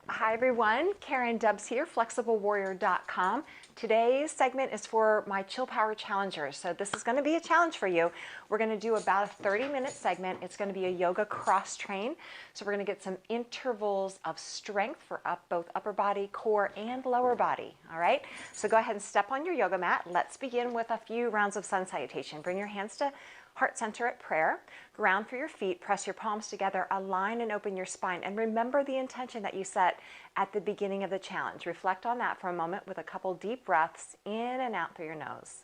Hi everyone, Karen Dubs here, flexiblewarrior.com. Today's segment is for my Chill Power Challengers. So this is going to be a challenge for you. We're going to do about a 30-minute segment. It's going to be a yoga cross train. So we're going to get some intervals of strength for both upper body, core, and lower body. All right, so go ahead and step on your yoga mat. Let's begin with a few rounds of sun salutation. Bring your hands to heart center at prayer. Ground through your feet, press your palms together, align and open your spine, and remember the intention that you set at the beginning of the challenge. Reflect on that for a moment with a couple deep breaths in and out through your nose.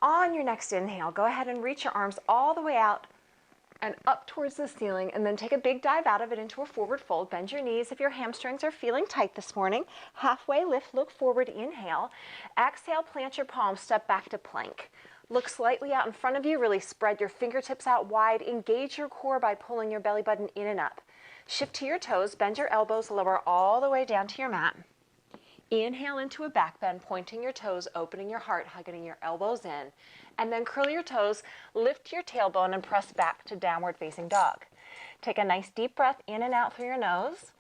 On your next inhale, go ahead and reach your arms all the way out and up towards the ceiling, and then take a big dive out of it into a forward fold. Bend your knees if your hamstrings are feeling tight this morning. Halfway lift, look forward, inhale. Exhale, plant your palms, step back to plank. Look slightly out in front of you, really spread your fingertips out wide. Engage your core by pulling your belly button in and up. Shift to your toes, bend your elbows, lower all the way down to your mat. Inhale into a back bend, pointing your toes, opening your heart, hugging your elbows in. And then curl your toes, lift your tailbone, and press back to downward facing dog. Take a nice deep breath in and out through your nose.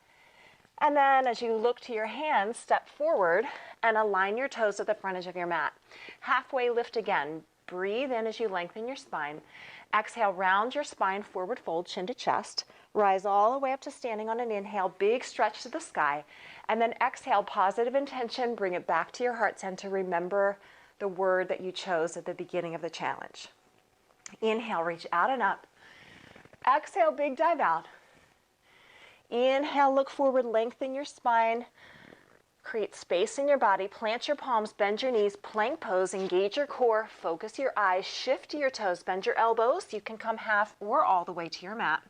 And then as you look to your hands, step forward and align your toes at the front edge of your mat. Halfway lift again. Breathe in as you lengthen your spine. Exhale, round your spine, forward fold, chin to chest. Rise all the way up to standing on an inhale, big stretch to the sky. And then exhale, positive intention, bring it back to your heart center. Remember the word that you chose at the beginning of the challenge. Inhale, reach out and up. Exhale, big dive out. Inhale, look forward, lengthen your spine. Create space in your body, plant your palms, bend your knees, plank pose, engage your core, focus your eyes, shift to your toes, bend your elbows. You can come half or all the way to your mat.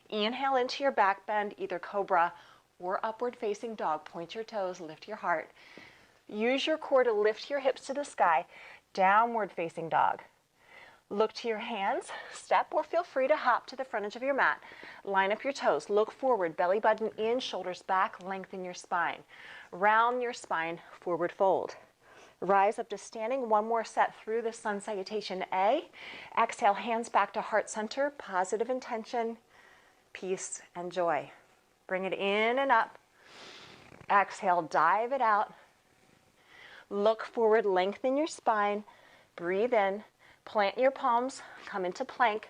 Inhale into your back bend, either cobra or upward facing dog. Point your toes, lift your heart. Use your core to lift your hips to the sky, downward facing dog. Look to your hands, step or feel free to hop to the front edge of your mat. Line up your toes, look forward, belly button in, shoulders back, lengthen your spine. Round your spine, forward fold. Rise up to standing, one more set through the sun salutation A. Exhale, hands back to heart center, positive intention, peace and joy. Bring it in and up. Exhale, dive it out. Look forward, lengthen your spine, breathe in. Plant your palms, come into plank.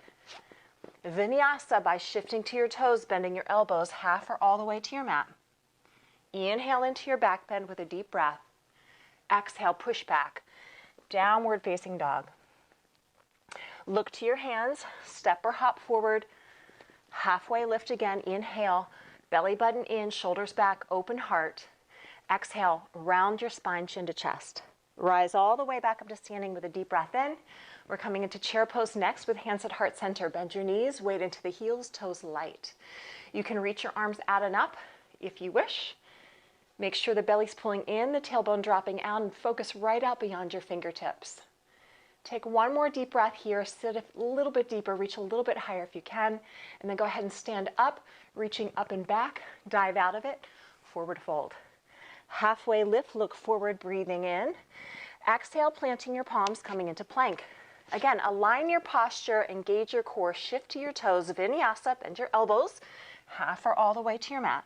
Vinyasa by shifting to your toes, bending your elbows half or all the way to your mat. Inhale into your back bend with a deep breath. Exhale, push back, downward facing dog. Look to your hands, step or hop forward. Halfway lift again, inhale, belly button in, shoulders back, open heart. Exhale, round your spine, chin to chest. Rise all the way back up to standing with a deep breath in. We're coming into chair pose next with hands at heart center. Bend your knees, weight into the heels, toes light. You can reach your arms out and up if you wish. Make sure the belly's pulling in, the tailbone dropping out, and focus right out beyond your fingertips. Take one more deep breath here, sit a little bit deeper, reach a little bit higher if you can, and then go ahead and stand up, reaching up and back, dive out of it, forward fold. Halfway lift, look forward, breathing in. Exhale, planting your palms, coming into plank. Again, align your posture, engage your core, shift to your toes, vinyasa, bend your elbows, half or all the way to your mat.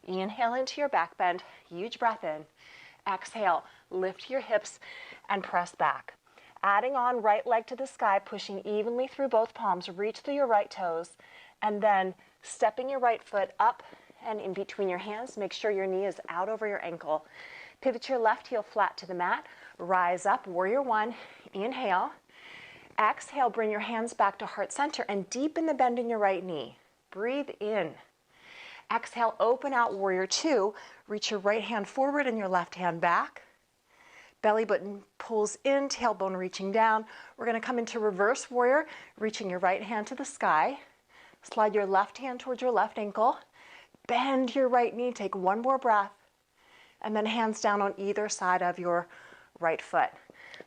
Inhale into your back bend, huge breath in. Exhale, lift your hips and press back. Adding on right leg to the sky, pushing evenly through both palms, reach through your right toes, and then stepping your right foot up and in between your hands. Make sure your knee is out over your ankle. Pivot your left heel flat to the mat. Rise up, warrior one. Inhale. Exhale, bring your hands back to heart center and deepen the bend in your right knee. Breathe in. Exhale, open out, warrior two. Reach your right hand forward and your left hand back. Belly button pulls in, tailbone reaching down. We're going to come into reverse warrior, reaching your right hand to the sky. Slide your left hand towards your left ankle. Bend your right knee, take one more breath. And then hands down on either side of your right foot.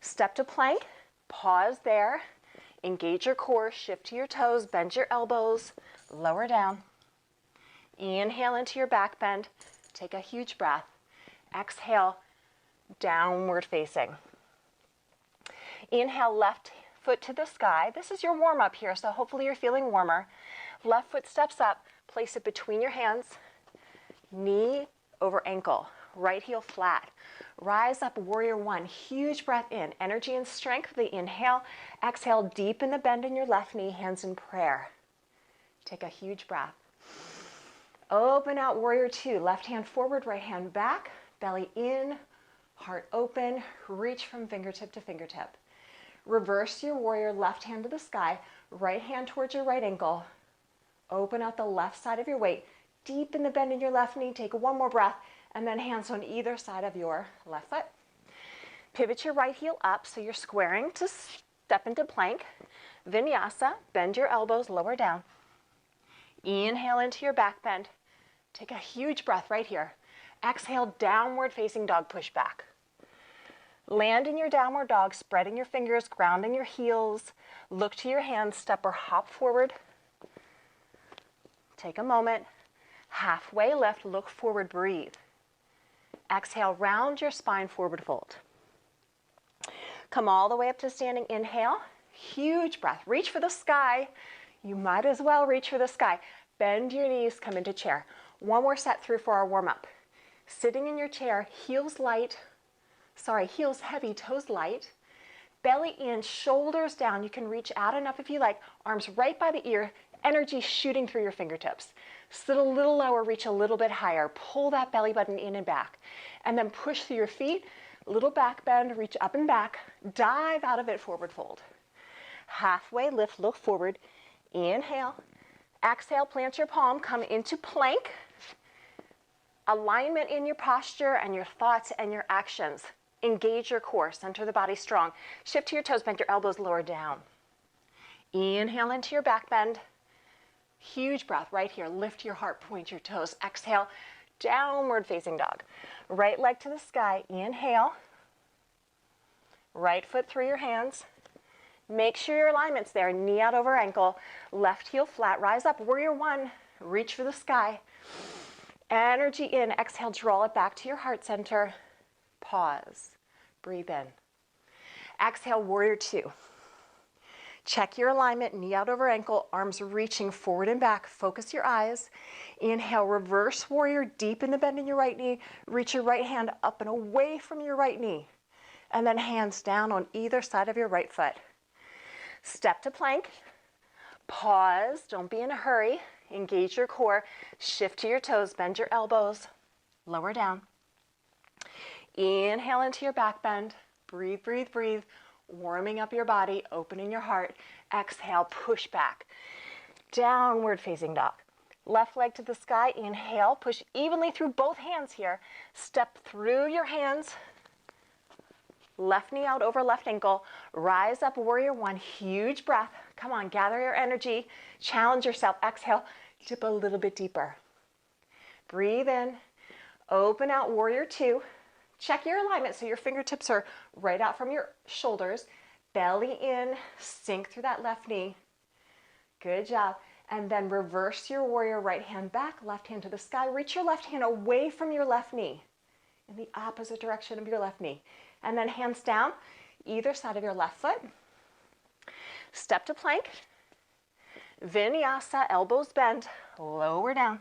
Step to plank, pause there. Engage your core, shift to your toes, bend your elbows, lower down. Inhale into your back bend. Take a huge breath. Exhale, downward facing. Inhale, left foot to the sky. This is your warm up here, so hopefully you're feeling warmer. Left foot steps up, place it between your hands, knee over ankle, right heel flat. Rise up, warrior one. Huge breath in, energy and strength. The inhale, exhale, deepen the bend in your left knee, hands in prayer. Take a huge breath. Open out, warrior two. Left hand forward, right hand back, belly in, heart open, reach from fingertip to fingertip. Reverse your warrior, left hand to the sky, right hand towards your right ankle. Open out the left side of your weight. Deepen the bend in your left knee. Take one more breath, and then hands on either side of your left foot. Pivot your right heel up so you're squaring to step into plank. Vinyasa, bend your elbows, lower down. Inhale into your back bend. Take a huge breath right here. Exhale, downward facing dog, push back. Land in your downward dog, spreading your fingers, grounding your heels. Look to your hands, step or hop forward. Take a moment. Halfway lift, look forward, breathe. Exhale, round your spine, forward fold. Come all the way up to standing, inhale. Huge breath, reach for the sky. You might as well reach for the sky. Bend your knees, come into chair. One more set through for our warm up. Sitting in your chair, heels heavy, toes light. Belly in, shoulders down. You can reach out enough if you like. Arms right by the ear, energy shooting through your fingertips. Sit a little lower, reach a little bit higher. Pull that belly button in and back. And then push through your feet, little back bend, reach up and back. Dive out of it, forward fold. Halfway lift, look forward. Inhale. Exhale, plant your palm, come into plank. Alignment in your posture and your thoughts and your actions. Engage your core, center the body strong. Shift to your toes, bend your elbows, lower down. Inhale into your back bend. Huge breath right here. Lift your heart, point your toes. Exhale, downward facing dog. Right leg to the sky. Inhale. Right foot through your hands. Make sure your alignment's there. Knee out over ankle. Left heel flat. Rise up. Warrior one. Reach for the sky. Energy in. Exhale, draw it back to your heart center. Pause. Breathe in. Exhale, warrior two. Check your alignment, knee out over ankle, arms reaching forward and back. Focus your eyes. Inhale, reverse warrior, deepen the bend in your right knee. Reach your right hand up and away from your right knee. And then hands down on either side of your right foot. Step to plank. Pause, don't be in a hurry. Engage your core. Shift to your toes, bend your elbows. Lower down. Inhale into your back bend. Breathe, breathe, breathe. Warming up your body, opening your heart. Exhale, push back. Downward facing dog. Left leg to the sky. Inhale, push evenly through both hands here. Step through your hands. Left knee out over left ankle. Rise up, warrior one. Huge breath. Come on, gather your energy. Challenge yourself. Exhale, dip a little bit deeper. Breathe in. Open out, warrior two. Check your alignment so your fingertips are right out from your shoulders. Belly in, sink through that left knee. Good job. And then reverse your warrior, right hand back, left hand to the sky. Reach your left hand away from your left knee in the opposite direction of your left knee. And then hands down, either side of your left foot. Step to plank. Vinyasa, elbows bend, lower down.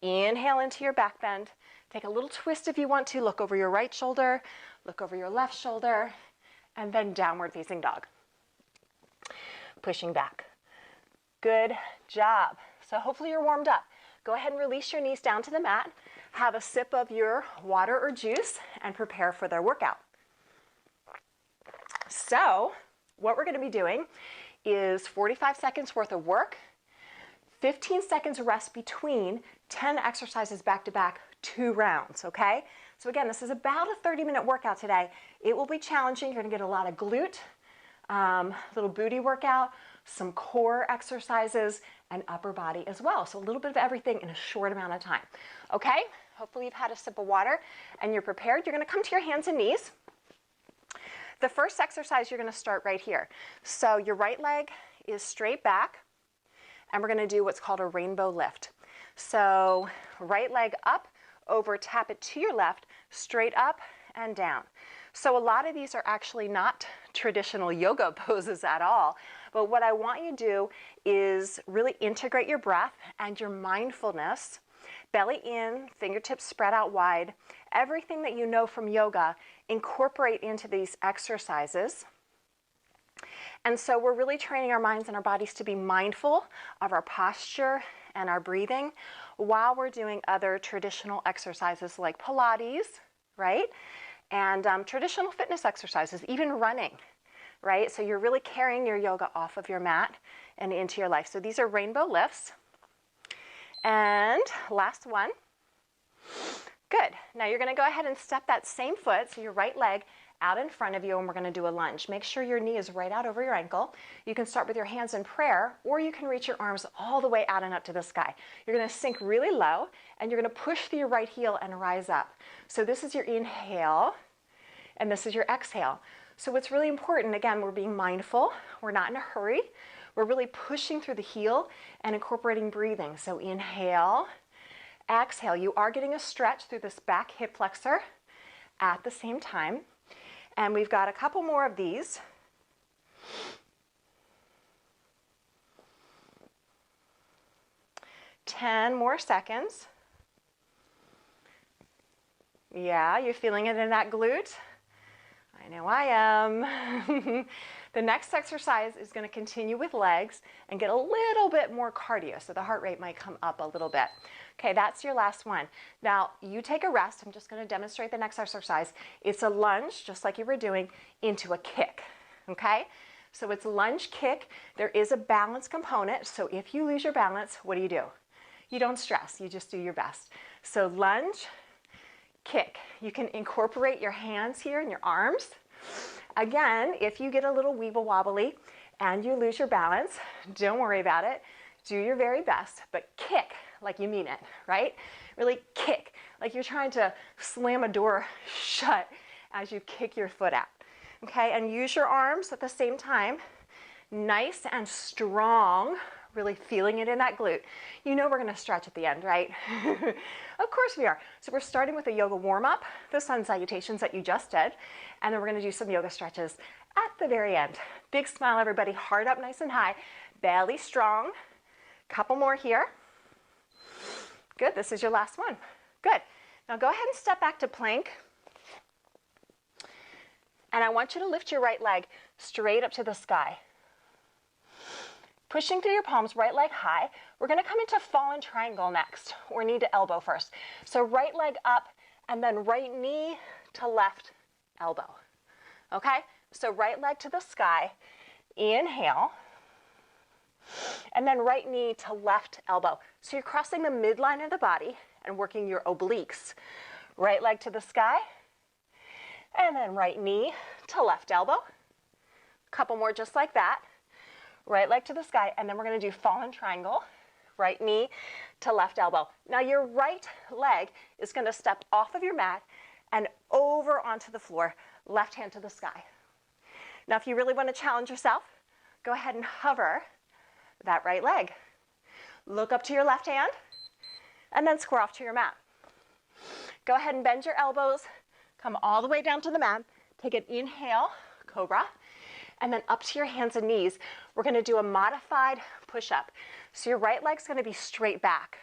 Inhale into your back bend. Take a little twist if you want to. Look over your right shoulder, look over your left shoulder, and then downward facing dog. Pushing back. Good job. So hopefully you're warmed up. Go ahead and release your knees down to the mat. Have a sip of your water or juice and prepare for their workout. So what we're going to be doing is 45 seconds worth of work, 15 seconds rest between 10 exercises back to back, 2 rounds, okay? So again, this is about a 30-minute workout today. It will be challenging. You're gonna get a lot of glute, little booty workout, some core exercises, and upper body as well. So a little bit of everything in a short amount of time, okay? Hopefully you've had a sip of water and you're prepared. You're gonna come to your hands and knees. The first exercise, you're gonna start right here. So your right leg is straight back, and we're gonna do what's called a rainbow lift. So right leg up, over, tap it to your left, straight up and down. So a lot of these are actually not traditional yoga poses at all, But what I want you to do is really integrate your breath and your mindfulness. Belly in, fingertips spread out wide. Everything that you know from yoga, incorporate into these exercises. And so we're really training our minds and our bodies to be mindful of our posture and our breathing while we're doing other traditional exercises like Pilates, right? And traditional fitness exercises, even running, right? So you're really carrying your yoga off of your mat and into your life. So these are rainbow lifts. And last one. Good. Now you're going to go ahead and step that same foot, so your right leg out in front of you, and we're going to do a lunge. Make sure your knee is right out over your ankle. You can start with your hands in prayer, or you can reach your arms all the way out and up to the sky. You're going to sink really low, and you're going to push through your right heel and rise up. So this is your inhale, and this is your exhale. So what's really important, again, we're being mindful. We're not in a hurry. We're really pushing through the heel and incorporating breathing. So inhale, exhale. You are getting a stretch through this back hip flexor at the same time. And we've got a couple more of these. Ten more seconds. Yeah, you're feeling it in that glute? I know I am. The next exercise is going to continue with legs and get a little bit more cardio, so the heart rate might come up a little bit. Okay, that's your last one. Now, you take a rest. I'm just going to demonstrate the next exercise. It's a lunge, just like you were doing, into a kick, okay? So it's lunge kick. There is a balance component, so if you lose your balance, what do? You don't stress. You just do your best. So lunge, kick. You can incorporate your hands here and your arms. Again, if you get a little weeble wobbly and you lose your balance, don't worry about it. Do your very best, but kick like you mean it, right? Really kick, like you're trying to slam a door shut as you kick your foot out, okay? And use your arms at the same time, nice and strong, really feeling it in that glute. You know we're gonna stretch at the end, right? Of course we are. So we're starting with a yoga warm-up, the sun salutations that you just did, and then we're gonna do some yoga stretches at the very end. Big smile, everybody, heart up nice and high, belly strong. Couple more here. Good, this is your last one. Good. Now go ahead and step back to plank. And I want you to lift your right leg straight up to the sky. Pushing through your palms, right leg high. We're going to come into fallen triangle next, or knee to elbow first. So right leg up, and then right knee to left elbow. Okay? So right leg to the sky. Inhale. And then right knee to left elbow. So you're crossing the midline of the body and working your obliques. Right leg to the sky. And then right knee to left elbow. Couple more just like that. Right leg to the sky, and then we're going to do fallen triangle, right knee to left elbow. Now your right leg is going to step off of your mat and over onto the floor, left hand to the sky. Now if you really want to challenge yourself, go ahead and hover that right leg. Look up to your left hand, and then square off to your mat. Go ahead and bend your elbows, come all the way down to the mat, take an inhale, cobra, and then up to your hands and knees. We're going to do a modified push-up. So your right leg's going to be straight back.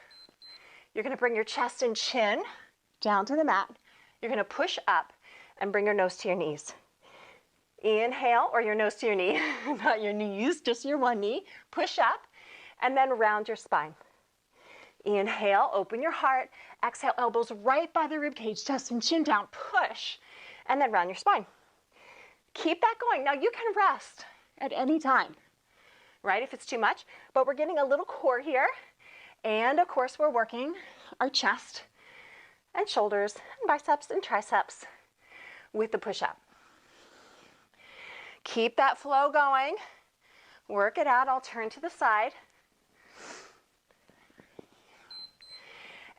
You're going to bring your chest and chin down to the mat. You're going to push up and bring your nose to your knees. Inhale, or your nose to your knee, not your knees, just your one knee. Push up, and then round your spine. Inhale, open your heart. Exhale, elbows right by the rib cage, chest and chin down. Push, and then round your spine. Keep that going. Now you can rest at any time, right, if it's too much, but we're getting a little core here. And of course we're working our chest and shoulders and biceps and triceps with the push-up. Keep that flow going. Work it out. I'll turn to the side.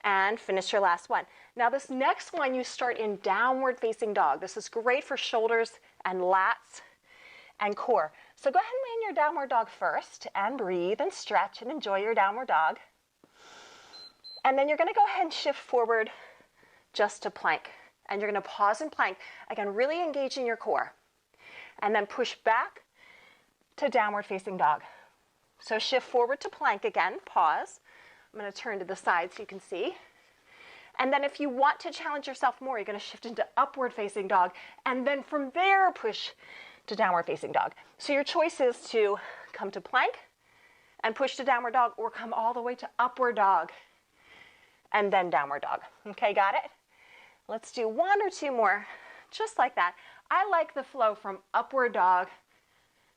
And finish your last one. Now this next one you start in downward facing dog. This is great for shoulders and lats and core. So go ahead and lay in your downward dog first and breathe and stretch and enjoy your downward dog. And then you're going to go ahead and shift forward just to plank. And you're going to pause and plank. Again, really engaging your core. And then push back to downward facing dog. So shift forward to plank again, pause. I'm going to turn to the side so you can see. And then if you want to challenge yourself more, you're going to shift into upward facing dog. And then from there, push to downward facing dog. So your choice is to come to plank and push to downward dog, or come all the way to upward dog and then downward dog. Okay, got it? Let's do one or two more, just like that. I like the flow from upward dog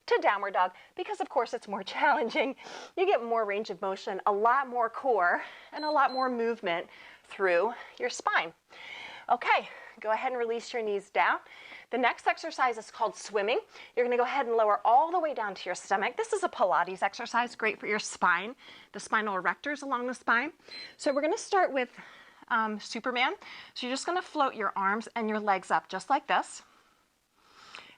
to downward dog because, of course, it's more challenging. You get more range of motion, a lot more core, and a lot more movement through your spine. Okay, go ahead and release your knees down. The next exercise is called swimming. You're going to go ahead and lower all the way down to your stomach. This is a Pilates exercise, great for your spine, the spinal erectors along the spine. So we're going to start with Superman. So you're just going to float your arms and your legs up just like this.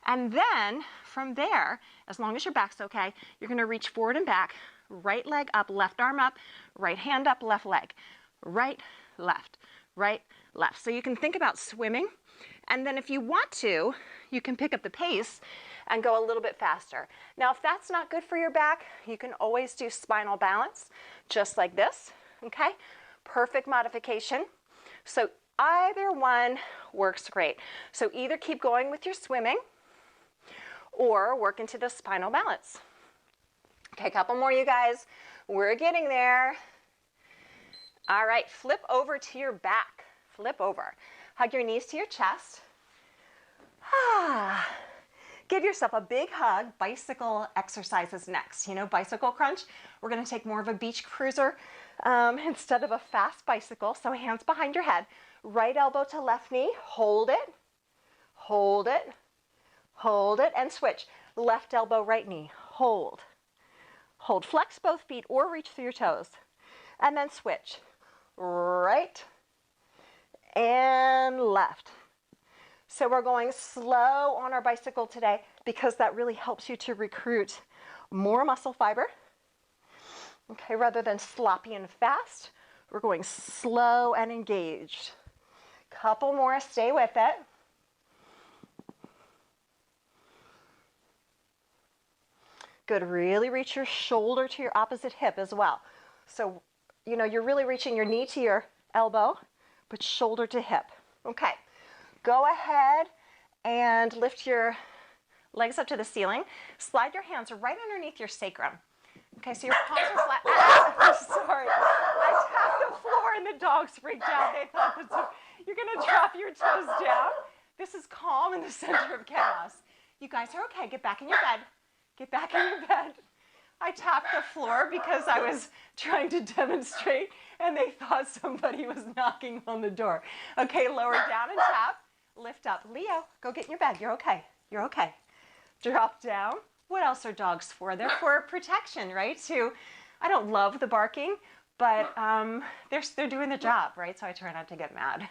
And then from there, as long as your back's okay, you're going to reach forward and back, right leg up, left arm up, right hand up, left leg, right, left, right, left. So you can think about swimming. And then if you want to, you can pick up the pace and go a little bit faster. Now, if that's not good for your back, you can always do spinal balance, just like this, okay? Perfect modification. So either one works great. So either keep going with your swimming or work into the spinal balance. Okay, a couple more, you guys. We're getting there. All right, flip over to your back. Flip over. Hug your knees to your chest. Give yourself a big hug. Bicycle exercises next. You know, bicycle crunch. We're going to take more of a beach cruiser instead of a fast bicycle. So hands behind your head. Right elbow to left knee. Hold it. Hold it. Hold it. And switch. Left elbow, right knee. Hold. Hold. Flex both feet or reach through your toes. And then switch. Right and left. So we're going slow on our bicycle today because that really helps you to recruit more muscle fiber. Okay, rather than sloppy and fast, we're going slow and engaged. Couple more, stay with it. Good, really reach your shoulder to your opposite hip as well. So, you know, you're really reaching your knee to your elbow, but shoulder to hip. Okay, go ahead and lift your legs up to the ceiling. Slide your hands right underneath your sacrum. Okay, so your palms are flat. I'm sorry. I tapped the floor and the dogs freaked out. They thought you're gonna drop your toes down. This is calm in the center of chaos. You guys are okay. Get back in your bed. Get back in your bed. I tapped the floor because I was trying to demonstrate and they thought somebody was knocking on the door. Okay, lower down and tap. Lift up. Leo, go get in your bed. You're okay. You're okay. Drop down. What else are dogs for? They're for protection, right? I don't love the barking, but they're doing the job, right? So I try not to get mad.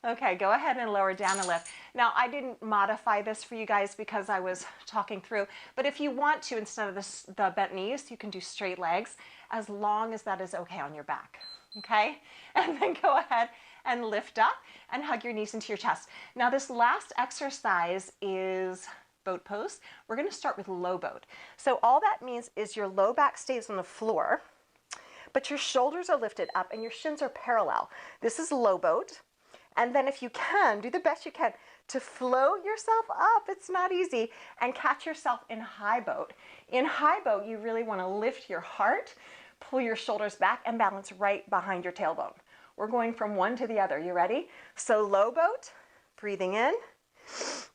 Okay, go ahead and lower down and lift. Now, I didn't modify this for you guys because I was talking through, but if you want to, instead of the bent knees, you can do straight legs as long as that is okay on your back, okay? And then go ahead and lift up and hug your knees into your chest. Now, this last exercise is boat pose. We're going to start with low boat. So all that means is your low back stays on the floor, but your shoulders are lifted up and your shins are parallel. This is low boat. And then if you can, do the best you can to float yourself up. It's not easy. And catch yourself in high boat. In high boat, you really want to lift your heart, pull your shoulders back, and balance right behind your tailbone. We're going from one to the other. You ready? So low boat, breathing in,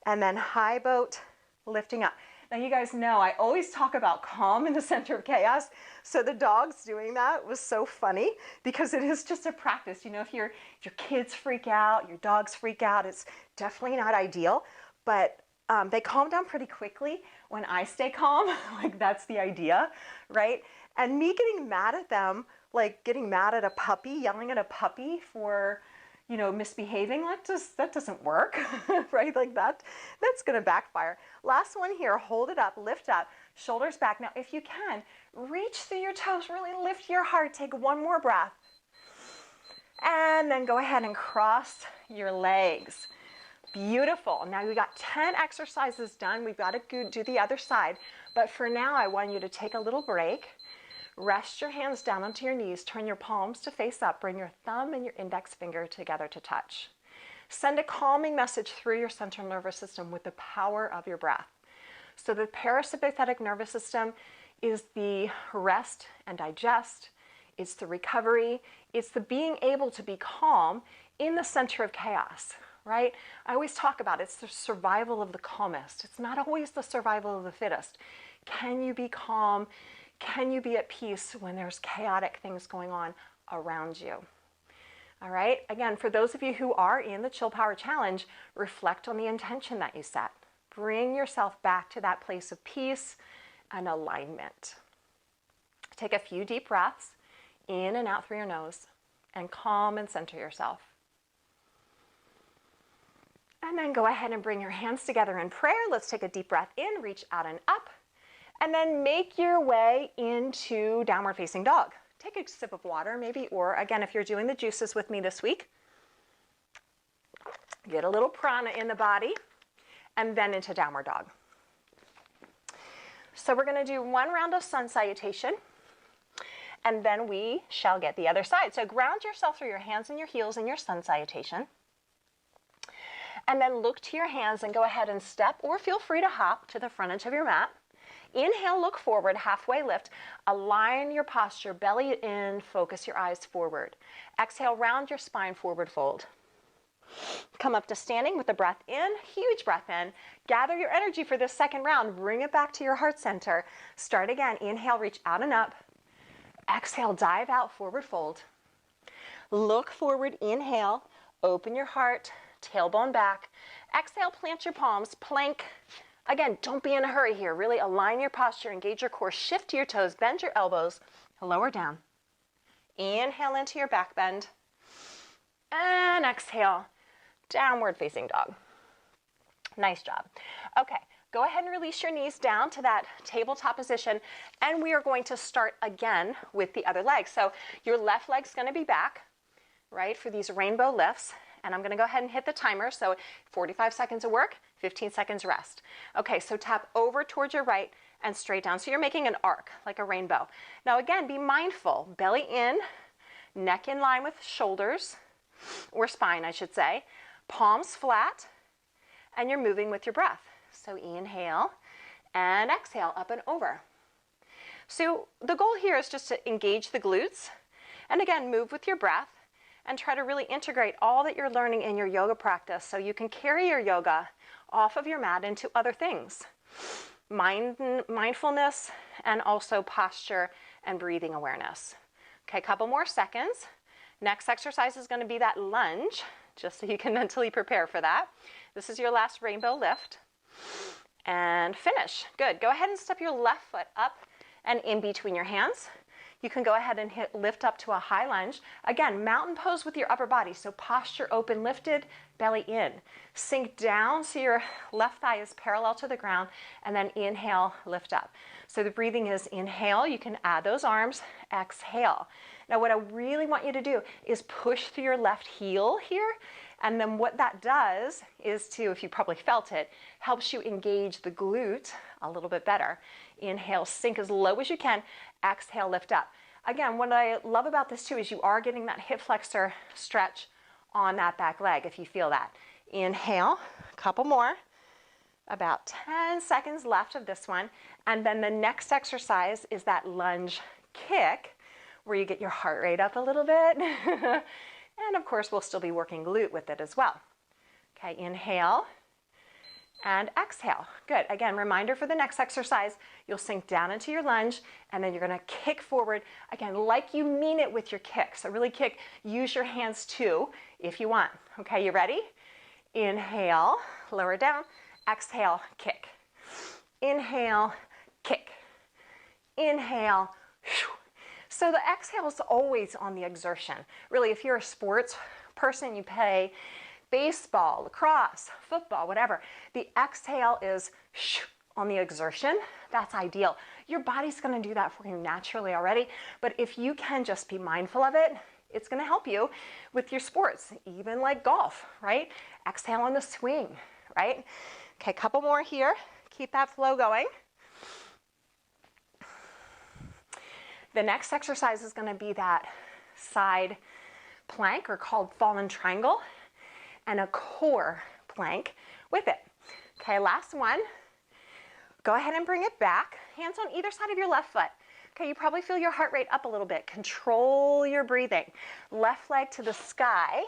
and then high boat, lifting up. Now you guys know I always talk about calm in the center of chaos. So the dogs doing that was so funny because it is just a practice. You know, if your kids freak out, your dogs freak out, it's definitely not ideal. But they calm down pretty quickly when I stay calm. Like that's the idea, right? And me getting mad at them, like getting mad at a puppy, yelling at a puppy for, you know, misbehaving, that doesn't work, right? Like that's gonna backfire. Last one here, hold it up, lift up, shoulders back. Now, if you can, reach through your toes, really lift your heart, take one more breath. And then go ahead and cross your legs. Beautiful. Now we got 10 exercises done. We've got to do the other side. But for now, I want you to take a little break. Rest your hands down onto your knees. Turn your palms to face up. Bring your thumb and your index finger together to touch. Send a calming message through your central nervous system with the power of your breath. So the parasympathetic nervous system is the rest and digest. It's the recovery. It's the being able to be calm in the center of chaos, right? I always talk about it's the survival of the calmest. It's not always the survival of the fittest. Can you be calm? Can you be at peace when there's chaotic things going on around you? All right, again, for those of you who are in the Chill Power Challenge, reflect on the intention that you set. Bring yourself back to that place of peace and alignment. Take a few deep breaths in and out through your nose and calm and center yourself. And then go ahead and bring your hands together in prayer. Let's take a deep breath in, reach out and up, and then make your way into downward facing dog. Take a sip of water maybe, or again, if you're doing the juices with me this week, get a little prana in the body, and then into downward dog. So we're going to do one round of sun salutation, and then we shall get the other side. So ground yourself through your hands and your heels in your sun salutation, and then look to your hands and go ahead and step, or feel free to hop to the front edge of your mat. Inhale, look forward, halfway lift. Align your posture, belly in, focus your eyes forward. Exhale, round your spine, forward fold. Come up to standing with the breath in, huge breath in. Gather your energy for this second round. Bring it back to your heart center. Start again. Inhale, reach out and up. Exhale, dive out, forward fold. Look forward, inhale, open your heart, tailbone back. Exhale, plant your palms, plank. Again, don't be in a hurry here. Really align your posture, engage your core, shift to your toes, bend your elbows, lower down. Inhale into your back bend. And exhale, downward facing dog. Nice job. Okay, go ahead and release your knees down to that tabletop position, and we are going to start again with the other leg. So your left leg's going to be back, right, for these rainbow lifts. And I'm going to go ahead and hit the timer. So 45 seconds of work, 15 seconds rest. Okay, so tap over towards your right and straight down. So you're making an arc, like a rainbow. Now again, be mindful. Belly in, neck in line with shoulders, or spine, I should say. Palms flat, and you're moving with your breath. So inhale and exhale, up and over. So the goal here is just to engage the glutes. And again, move with your breath. And try to really integrate all that you're learning in your yoga practice so you can carry your yoga off of your mat into other things. Mindfulness and also posture and breathing awareness. Okay, a couple more seconds. Next exercise is going to be that lunge, just so you can mentally prepare for that. This is your last rainbow lift. And finish. Good. Go ahead and step your left foot up and in between your hands. You can go ahead and lift up to a high lunge. Again, mountain pose with your upper body. So posture open, lifted, belly in. Sink down so your left thigh is parallel to the ground, and then inhale, lift up. So the breathing is inhale. You can add those arms. Exhale. Now what I really want you to do is push through your left heel here. And then what that does is to, if you probably felt it, helps you engage the glute a little bit better. Inhale, sink as low as you can. Exhale, lift up. Again, what I love about this too is you are getting that hip flexor stretch on that back leg if you feel that. Inhale, a couple more. About 10 seconds left of this one. And then the next exercise is that lunge kick where you get your heart rate up a little bit. And of course, we'll still be working glute with it as well. Okay, inhale and exhale. Good. Again, reminder for the next exercise, you'll sink down into your lunge and then you're going to kick forward. Again, like you mean it with your kick. So really kick. Use your hands too if you want. Okay, you ready? Inhale, lower down. Exhale, kick. Inhale, kick. Inhale. So the exhale is always on the exertion. Really, if you're a sports person, you play baseball, lacrosse, football, whatever. The exhale is on the exertion. That's ideal. Your body's going to do that for you naturally already. But if you can just be mindful of it, It's going to help you with your sports, even like golf, right? Exhale on the swing, right? Okay, couple more here. Keep that flow going. The next exercise is going to be that side plank, or called fallen triangle, and a core plank with it. Okay, last one. Go ahead and bring it back. Hands on either side of your left foot. Okay, you probably feel your heart rate up a little bit. Control your breathing. Left leg to the sky.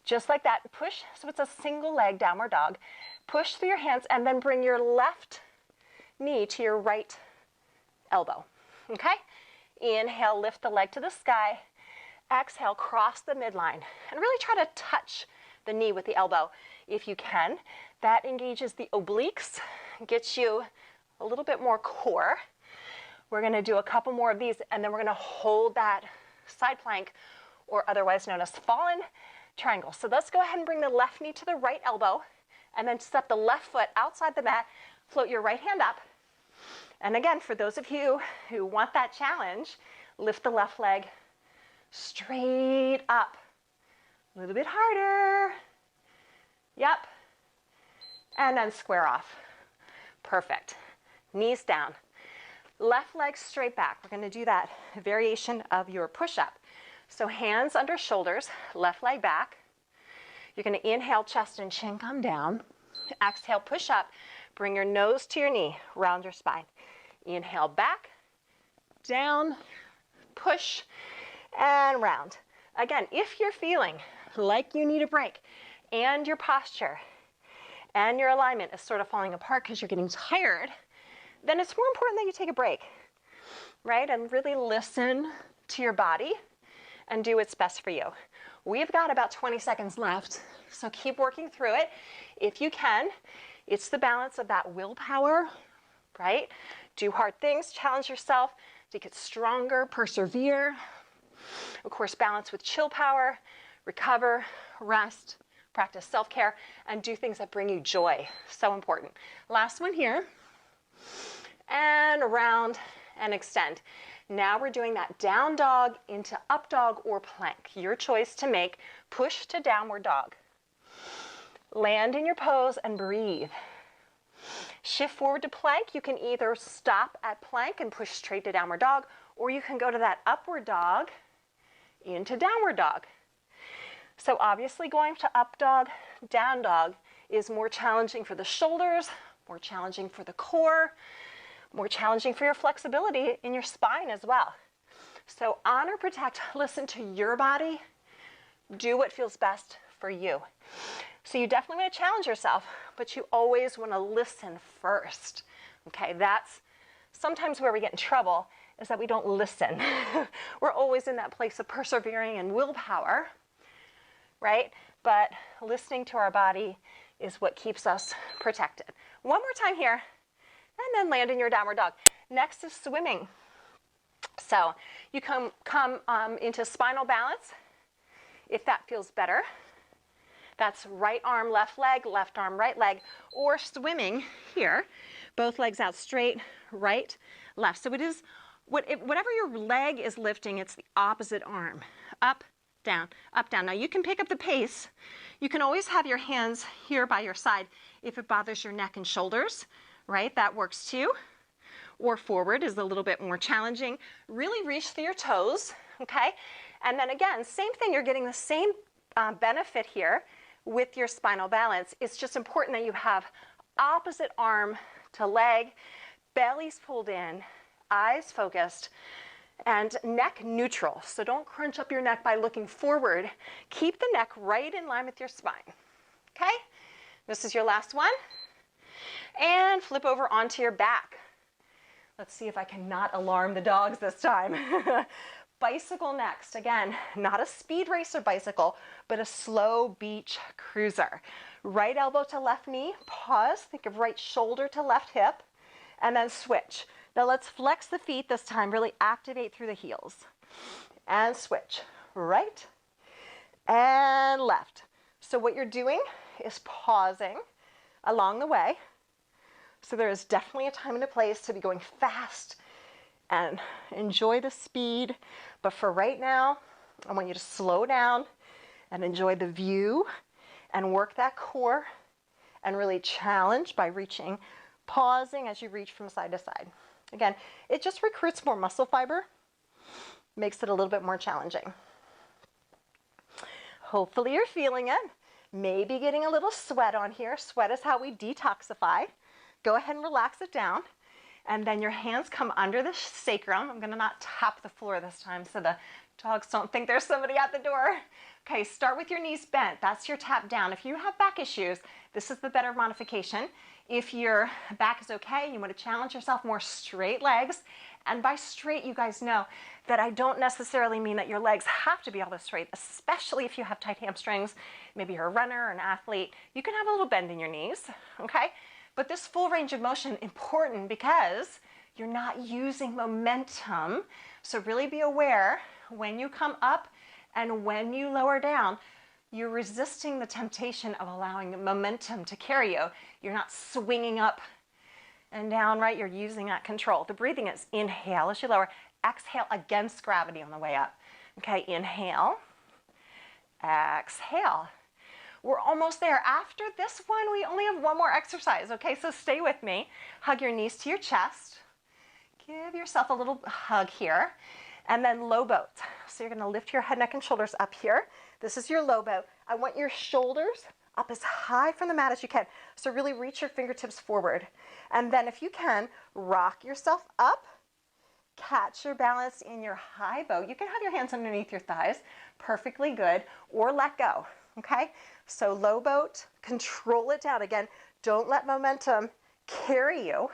Just like that. Push, so it's a single leg downward dog. Push through your hands and then bring your left knee to your right elbow. Okay? Inhale, lift the leg to the sky. Exhale, cross the midline. And really try to touch the knee with the elbow if you can. That engages the obliques, gets you a little bit more core. We're going to do a couple more of these, and then we're going to hold that side plank, or otherwise known as fallen triangle. So let's go ahead and bring the left knee to the right elbow, and then step the left foot outside the mat. Float your right hand up. And again, for those of you who want that challenge, lift the left leg straight up. A little bit harder. Yep. And then square off. Perfect. Knees down. Left leg straight back. We're going to do that variation of your push-up. So hands under shoulders, left leg back. You're going to inhale, chest and chin come down. Exhale, push up. Bring your nose to your knee. Round your spine. Inhale, back, down, push, and round. Again, if you're feeling like you need a break and your posture and your alignment is sort of falling apart because you're getting tired, then it's more important that you take a break, right? And really listen to your body and do what's best for you. We've got about 20 seconds left, so keep working through it if you can. It's the balance of that willpower, right? Do hard things, challenge yourself to get stronger, persevere. Of course, balance with chill power, recover, rest, practice self-care, and do things that bring you joy. So important. Last one here. And around and extend. Now we're doing that down dog into up dog or plank. Your choice to make. Push to downward dog. Land in your pose and breathe. Shift forward to plank. You can either stop at plank and push straight to downward dog, or you can go to that upward dog into downward dog. So obviously going to up dog, down dog is more challenging for the shoulders, more challenging for the core, more challenging for your flexibility in your spine as well. So honor, protect, listen to your body, do what feels best for you. So you definitely want to challenge yourself, but you always want to listen first. Okay, that's sometimes where we get in trouble, is that we don't listen. We're always in that place of persevering and willpower, right? But listening to our body is what keeps us protected. One more time here, and then land in your downward dog. Next is swimming. So you come into spinal balance, if that feels better. That's right arm, left leg, left arm, right leg, or swimming here. Both legs out straight, right, left. So it is, whatever your leg is lifting, it's the opposite arm. Up, down, up, down. Now you can pick up the pace. You can always have your hands here by your side if it bothers your neck and shoulders, right? That works too. Or forward is a little bit more challenging. Really reach through your toes, okay? And then again, same thing, you're getting the same benefit here with your spinal balance. It's just important that you have opposite arm to leg, belly's pulled in, eyes focused, and neck neutral. So don't crunch up your neck by looking forward. Keep the neck right in line with your spine. Okay? This is your last one. And flip over onto your back. Let's see if I can not alarm the dogs this time. Bicycle next. Again, not a speed racer bicycle, but a slow beach cruiser. Right elbow to left knee, pause, think of right shoulder to left hip, and then switch. Now let's flex the feet this time, really activate through the heels. And switch, right and left. So what you're doing is pausing along the way. So there is definitely a time and a place to be going fast and enjoy the speed. But for right now, I want you to slow down and enjoy the view and work that core and really challenge by reaching, pausing as you reach from side to side. Again, it just recruits more muscle fiber, makes it a little bit more challenging. Hopefully you're feeling it. Maybe getting a little sweat on here. Sweat is how we detoxify. Go ahead and relax it down. And then your hands come under the sacrum. I'm gonna not tap the floor this time so the dogs don't think there's somebody at the door. Okay, start with your knees bent. That's your tap down. If you have back issues, this is the better modification. If your back is okay, you want to challenge yourself, more straight legs. And by straight, you guys know that I don't necessarily mean that your legs have to be all this straight, especially if you have tight hamstrings. Maybe you're a runner or an athlete. You can have a little bend in your knees, okay? But this full range of motion, important because you're not using momentum. So really be aware when you come up and when you lower down, you're resisting the temptation of allowing momentum to carry you. You're not swinging up and down, right? You're using that control. The breathing is inhale as you lower, exhale against gravity on the way up. Okay, inhale, exhale. We're almost there. After this one, we only have one more exercise, okay? So stay with me. Hug your knees to your chest. Give yourself a little hug here. And then low boat. So you're gonna lift your head, neck, and shoulders up here. This is your low boat. I want your shoulders up as high from the mat as you can. So really reach your fingertips forward. And then if you can, rock yourself up, catch your balance in your high boat. You can have your hands underneath your thighs, perfectly good, or let go, okay? So low boat, control it down. Again, don't let momentum carry you.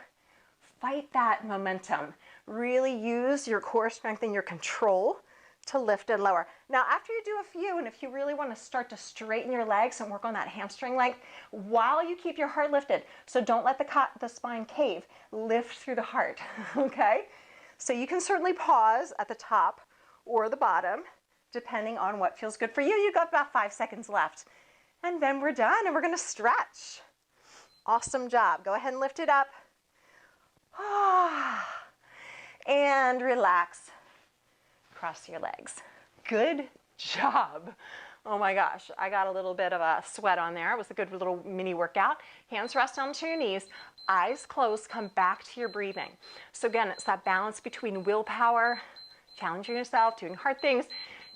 Fight that momentum. Really use your core strength and your control to lift and lower. Now, after you do a few, and if you really want to start to straighten your legs and work on that hamstring length, while you keep your heart lifted, so don't let the spine cave, lift through the heart, okay? So you can certainly pause at the top or the bottom, depending on what feels good for you. You've got about 5 seconds left. And then we're done, and we're gonna stretch. Awesome job. Go ahead and lift it up. And relax. Cross your legs. Good job. Oh my gosh, I got a little bit of a sweat on there. It was a good little mini workout. Hands rest onto your knees, eyes closed, come back to your breathing. So again, it's that balance between willpower, challenging yourself, doing hard things,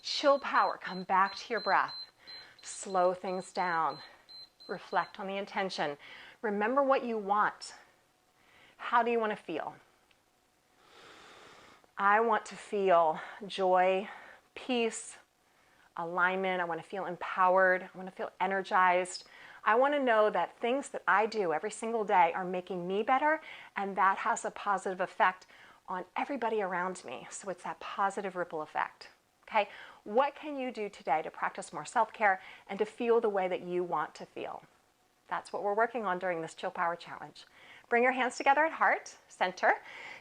chill power, come back to your breath. Slow things down. Reflect on the intention. Remember what you want. How do you want to feel? I want to feel joy, peace, alignment. I want to feel empowered. I want to feel energized. I want to know that things that I do every single day are making me better, and that has a positive effect on everybody around me. So it's that positive ripple effect. Okay? What can you do today to practice more self-care and to feel the way that you want to feel? That's what we're working on during this Chill Power Challenge. Bring your hands together at heart, center.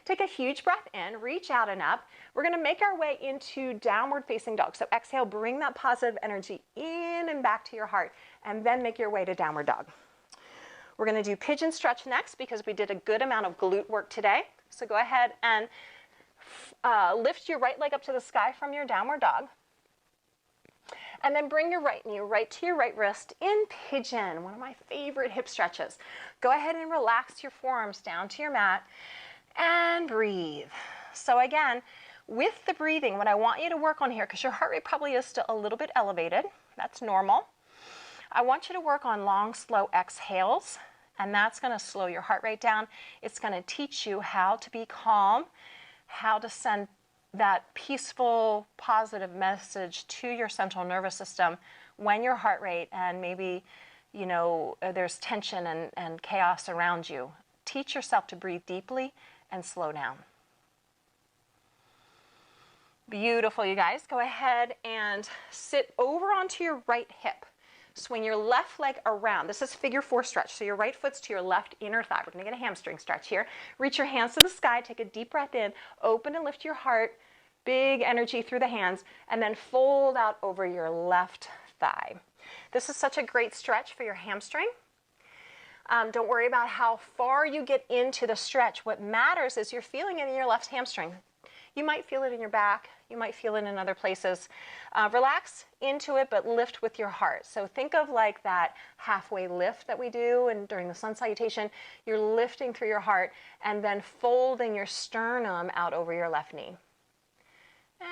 Take a huge breath in, reach out and up. We're gonna make our way into downward facing dog. So exhale, bring that positive energy in and back to your heart, and then make your way to downward dog. We're gonna do pigeon stretch next because we did a good amount of glute work today. So go ahead and lift your right leg up to the sky from your downward dog. And then bring your right knee right to your right wrist in pigeon, one of my favorite hip stretches. Go ahead and relax your forearms down to your mat and breathe. So again, with the breathing, what I want you to work on here, because your heart rate probably is still a little bit elevated, that's normal. I want you to work on long, slow exhales, and that's gonna slow your heart rate down. It's gonna teach you how to be calm, how to send that peaceful, positive message to your central nervous system when your heart rate and maybe, you know, there's tension and chaos around you. Teach yourself to breathe deeply and slow down. Beautiful, you guys. Go ahead and sit over onto your right hip. Swing your left leg around. This is figure 4 stretch. So your right foot's to your left inner thigh. We're gonna get a hamstring stretch here. Reach your hands to the sky, take a deep breath in, open and lift your heart, big energy through the hands, and then fold out over your left thigh. This is such a great stretch for your hamstring. Don't worry about how far you get into the stretch. What matters is you're feeling it in your left hamstring. You might feel it in your back. You might feel it in other places. Relax into it, but lift with your heart. So think of like that halfway lift that we do and during the sun salutation. You're lifting through your heart and then folding your sternum out over your left knee.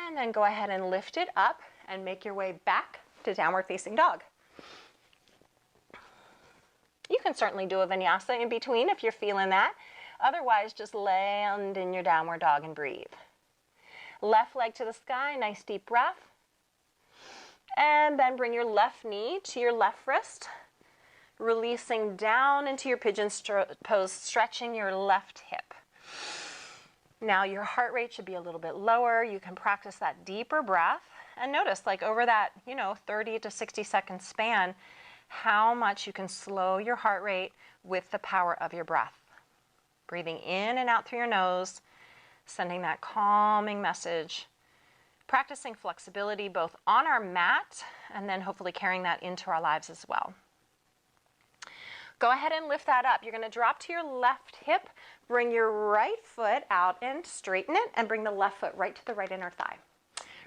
And then go ahead and lift it up and make your way back to downward facing dog. You can certainly do a vinyasa in between if you're feeling that. Otherwise, just land in your downward dog and breathe. Left leg to the sky, nice deep breath. And then bring your left knee to your left wrist, releasing down into your pigeon pose, stretching your left hip. Now your heart rate should be a little bit lower. You can practice that deeper breath. And notice, like over that, 30 to 60 second span, how much you can slow your heart rate with the power of your breath. Breathing in and out through your nose, sending that calming message. Practicing flexibility both on our mat and then hopefully carrying that into our lives as well. Go ahead and lift that up. You're going to drop to your left hip, bring your right foot out and straighten it, and bring the left foot right to the right inner thigh.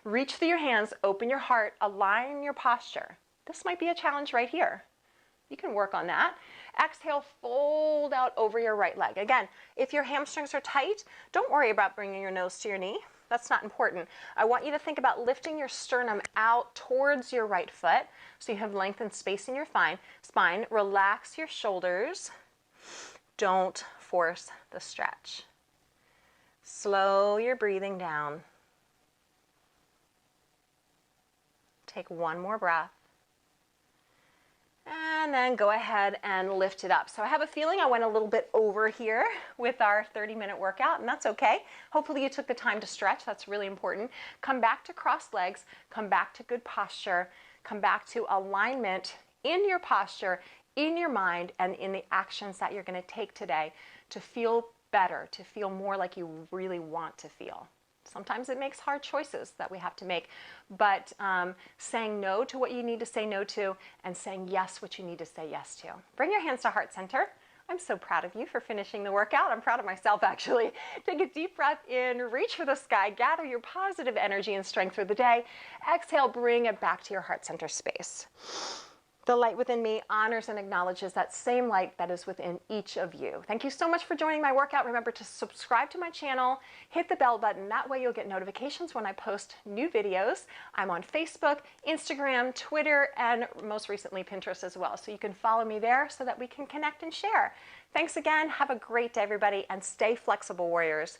Reach through your hands, open your heart, align your posture. This might be a challenge right here. You can work on that. Exhale, fold out over your right leg. Again, if your hamstrings are tight, don't worry about bringing your nose to your knee. That's not important. I want you to think about lifting your sternum out towards your right foot so you have length and space in your spine. Relax your shoulders. Don't force the stretch. Slow your breathing down. Take one more breath. And then go ahead and lift it up. So I have a feeling I went a little bit over here with our 30-minute workout, and that's okay. Hopefully you took the time to stretch. That's really important. Come back to crossed legs. Come back to good posture. Come back to alignment in your posture, in your mind, and in the actions that you're going to take today to feel better, to feel more like you really want to feel. Sometimes it makes hard choices that we have to make, but saying no to what you need to say no to and saying yes what you need to say yes to. Bring your hands to heart center. I'm so proud of you for finishing the workout. I'm proud of myself, actually. Take a deep breath in, reach for the sky, gather your positive energy and strength for the day. Exhale, bring it back to your heart center space. The light within me honors and acknowledges that same light that is within each of you. Thank you so much for joining my workout. Remember to subscribe to my channel, hit the bell button. That way you'll get notifications when I post new videos. I'm on Facebook, Instagram, Twitter, and most recently Pinterest as well. So you can follow me there so that we can connect and share. Thanks again. Have a great day, everybody, and stay flexible, warriors.